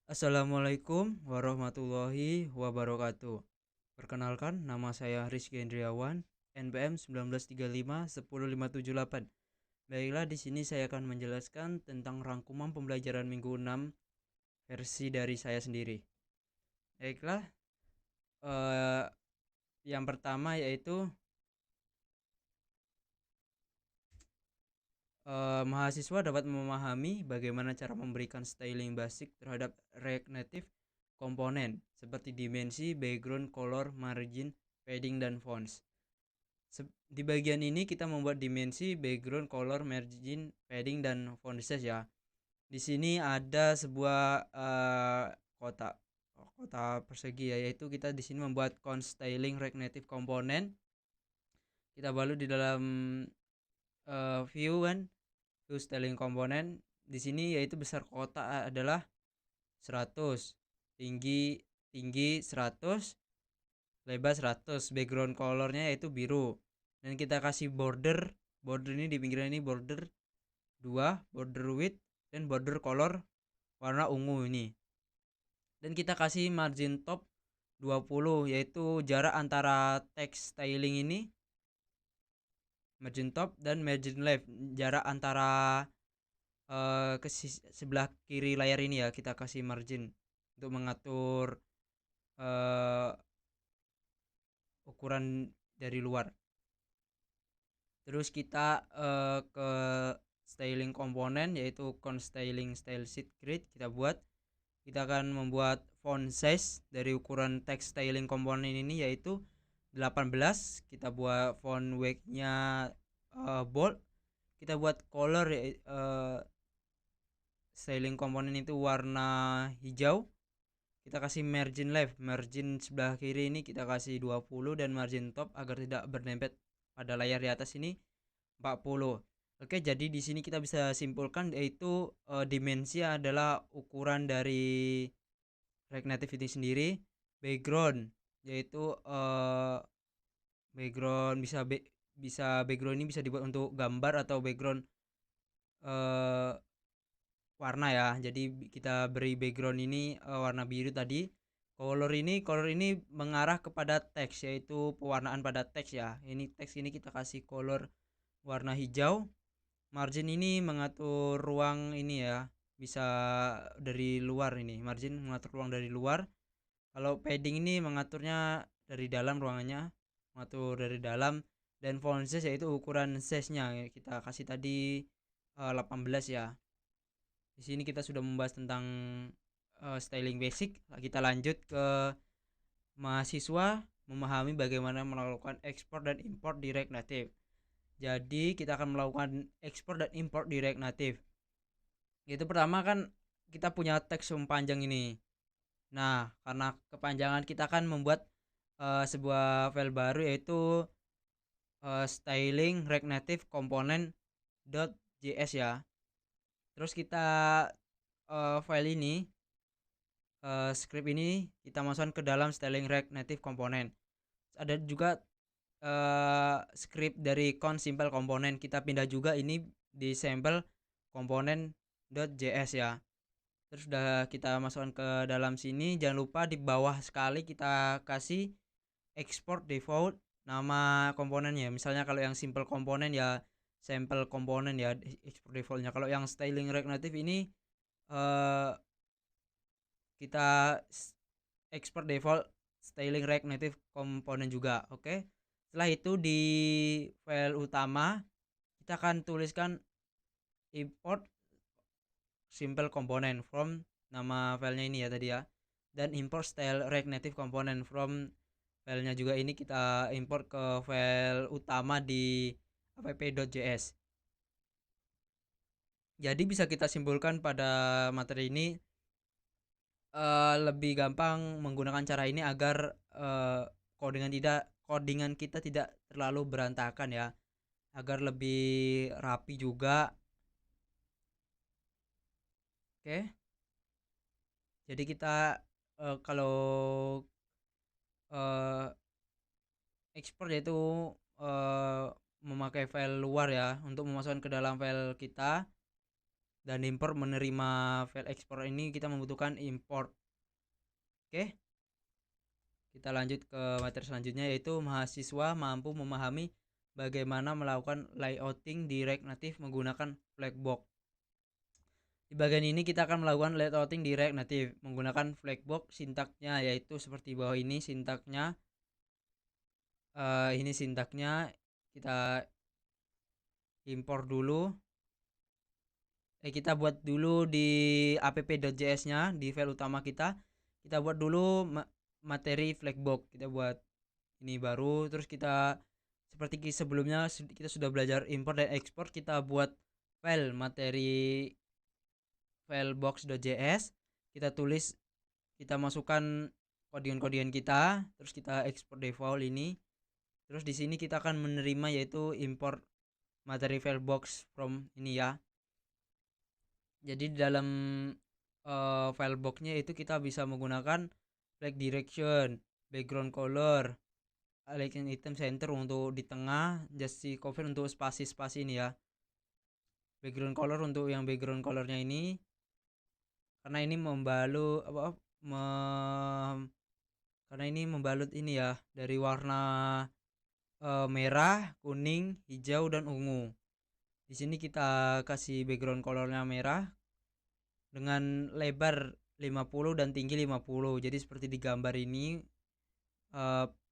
Assalamualaikum warahmatullahi wabarakatuh. Perkenalkan, nama saya Rizky Hendriawan, NPM 1935 10578. Baiklah, di sini saya akan menjelaskan tentang rangkuman pembelajaran minggu 6 versi dari saya sendiri. Baiklah, eh, yang pertama yaitu mahasiswa dapat memahami bagaimana cara memberikan styling basic terhadap React Native komponen seperti dimensi, background, color, margin, padding, dan fonts. Di bagian ini kita membuat dimensi, background, color, margin, padding, dan font size ya. Di sini ada sebuah kotak kotak persegi ya, yaitu kita di sini membuat const styling React Native komponen. Kita balut di dalam view kan, view styling komponen. Di sini yaitu besar kotak adalah 100, tinggi 100, lebar 100, background colornya yaitu biru, dan kita kasih border ini di pinggiran ini border 2, border width, dan border color warna ungu ini, dan kita kasih margin top 20, yaitu jarak antara text styling ini, margin top, dan margin left, jarak antara ke sebelah kiri layar ini ya. Kita kasih margin untuk mengatur ukuran dari luar. Terus kita ke styling komponen, yaitu const styling style sheet grid. Kita akan membuat font size dari ukuran text styling komponen ini yaitu 18. Kita buat font weight nya bold. Kita buat color styling komponen itu warna hijau. Kita kasih margin left, margin sebelah kiri ini kita kasih 20, dan margin top agar tidak berdempet pada layar di atas ini 40. Oke, jadi di sini kita bisa simpulkan yaitu dimensi adalah ukuran dari React Native ini sendiri. Background yaitu background bisa background ini bisa dibuat untuk gambar atau background warna ya. Jadi kita beri background ini warna biru tadi. Color ini mengarah kepada teks, yaitu pewarnaan pada teks ya. Ini teks ini kita kasih color warna hijau. Margin ini mengatur ruang ini ya, bisa dari luar. Ini margin mengatur ruang dari luar. Kalau padding ini mengaturnya dari dalam ruangannya, mengatur dari dalam. Dan font size yaitu ukuran size nya kita kasih tadi 18 ya. Di sini kita sudah membahas tentang styling basic. Kita lanjut ke mahasiswa memahami bagaimana melakukan ekspor dan import di React Native. Jadi kita akan melakukan ekspor dan import di React Native. Itu pertama kan kita punya teks panjang ini. Nah, karena kepanjangan kita akan membuat sebuah file baru yaitu styling React Native component.js ya. Terus kita file ini script ini kita masukkan ke dalam styling React Native component. Ada juga script dari const simple component, kita pindah juga ini di sample component.js ya. Terus udah kita masukkan ke dalam sini. Jangan lupa di bawah sekali kita kasih export default nama komponennya. Misalnya kalau yang simple component ya sample component ya export defaultnya. Kalau yang styling React Native ini kita export default styling React Native component juga. Oke. Setelah itu di file utama kita akan tuliskan import simple component from nama filenya ini ya tadi ya, dan import style React Native component from filenya juga ini kita import ke file utama di app.js. Jadi bisa kita simpulkan pada materi ini lebih gampang menggunakan cara ini agar codingan kita tidak terlalu berantakan ya, agar lebih rapi juga. Oke, jadi kita kalau ekspor yaitu memakai file luar ya untuk memasukkan ke dalam file kita. dan import menerima file ekspor ini kita membutuhkan import. Oke, kita lanjut ke materi selanjutnya, yaitu mahasiswa mampu memahami bagaimana melakukan layouting di React Native menggunakan Flexbox. Di bagian ini kita akan melakukan layouting di React Native menggunakan Flexbox. Sintaknya yaitu seperti bawah ini sintaknya. Ini sintaknya, kita import dulu. Kita buat dulu di app.js nya di file utama kita buat dulu materi Flexbox. Kita buat ini baru, terus kita seperti sebelumnya kita sudah belajar import dan ekspor, kita buat file materi file box.js, kita tulis, kita masukkan kodian-kodian kita, terus kita ekspor default ini. Terus di sini kita akan menerima yaitu import materi file box from ini ya. Jadi di dalam file boxnya itu kita bisa menggunakan flag direction, background color, align item center untuk di tengah, justify cover untuk spasi-spasi ini ya. Background color untuk yang background colornya ini, karena ini membalut karena ini membalut ini ya dari warna merah, kuning, hijau dan ungu. Di sini kita kasih background colornya merah dengan lebar 50 dan tinggi 50. Jadi seperti di gambar ini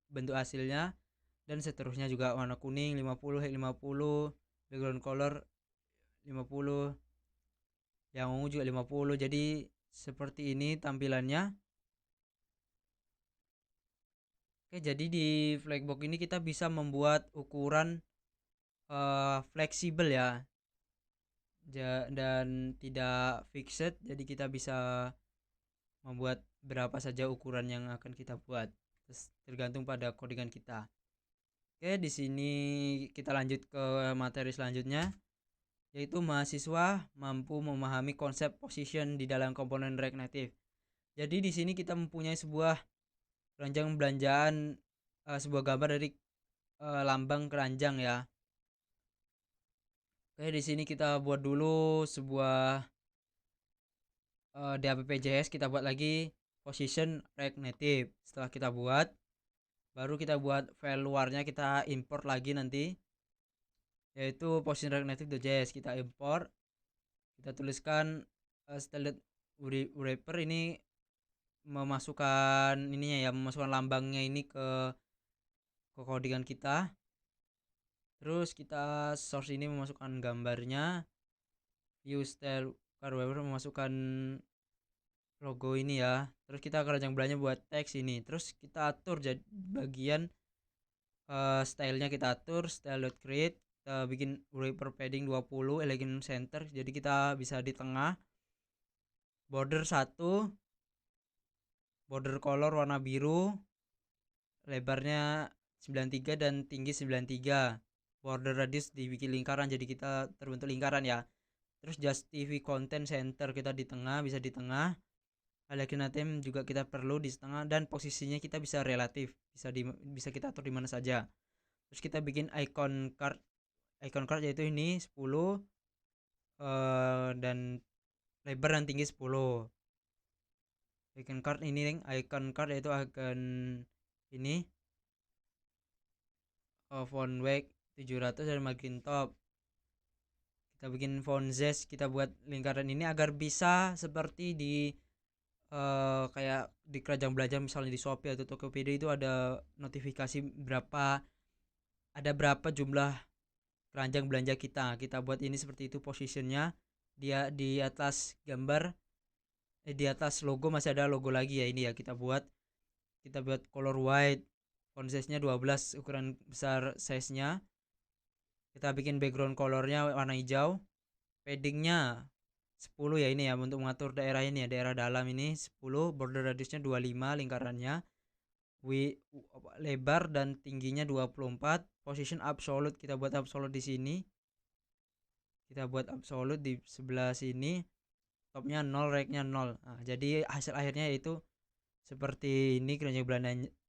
bentuk hasilnya, dan seterusnya juga warna kuning 50, 50, background color 50, yang ungu juga 50. Jadi seperti ini tampilannya. Oke, jadi di Flexbox ini kita bisa membuat ukuran fleksibel ya, dan tidak fixed. Jadi kita bisa membuat berapa saja ukuran yang akan kita buat, tergantung pada codingan kita. Oke, di sini kita lanjut ke materi selanjutnya, yaitu mahasiswa mampu memahami konsep position di dalam komponen React Native. Jadi di sini kita mempunyai sebuah keranjang belanjaan, sebuah gambar dari lambang keranjang ya. Oke, di sini kita buat dulu sebuah di app.js, kita buat lagi position React Native. Setelah kita buat, baru kita buat file luarnya, kita import lagi nanti, yaitu position React Native.js. Kita import, kita tuliskan styled wrapper ini, memasukkan ininya ya, memasukkan lambangnya ini ke codingan kita. Terus kita source ini memasukkan gambarnya, view style wrapper memasukkan logo ini ya. Terus kita keranjang belanja buat teks ini. Terus kita atur jadi bagian stylenya, kita atur style.create, kita bikin wrapper padding 20, elegant center, jadi kita bisa di tengah, border 1, border color warna biru, lebarnya 93 dan tinggi 93, border radius dibikin lingkaran jadi kita terbentuk lingkaran ya. Terus justify content center kita di tengah, bisa di tengah, align item juga kita perlu di tengah, dan posisinya kita bisa relatif, bisa kita atur di mana saja. Terus kita bikin icon card yaitu ini 10 dan lebar dan tinggi 10. Icon card yaitu icon ini font weight 700 dan margin top. Kita bikin font size, kita buat lingkaran ini agar bisa seperti di kayak di keranjang belanja misalnya di Shopee atau Tokopedia itu ada notifikasi berapa jumlah keranjang belanja kita buat ini seperti itu positionnya. Dia di atas gambar, di atas logo masih ada logo lagi ya, ini ya kita buat color white, font size nya 12 ukuran besar size nya. Kita bikin background colornya warna hijau, paddingnya 10 ya, ini ya untuk mengatur daerah ini ya, daerah dalam ini 10, border radiusnya 25 lingkarannya, lebar dan tingginya 24, position absolute kita buat absolute di sini, kita buat absolute di sebelah sini, topnya 0, right-nya 0. Nah, jadi hasil akhirnya yaitu seperti ini keranjang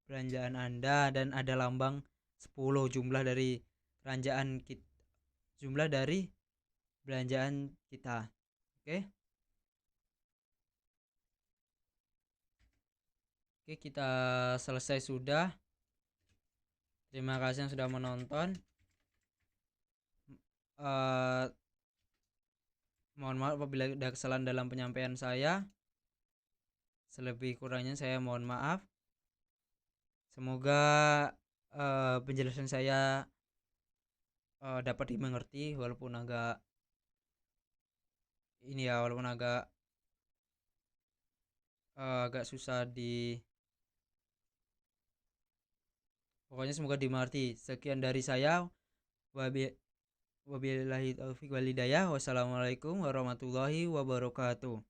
belanjaan Anda, dan ada lambang 10, jumlah dari belanjaan kita. Oke. Oke, kita selesai sudah. Terima kasih yang sudah menonton. Mohon maaf apabila ada kesalahan dalam penyampaian saya. Selebih kurangnya saya mohon maaf. Semoga penjelasan saya dapat dimengerti walaupun agak agak susah pokoknya semoga dimengerti. Sekian dari saya. Wabillahi taufiq walhidayah. Wassalamualaikum warahmatullahi wabarakatuh.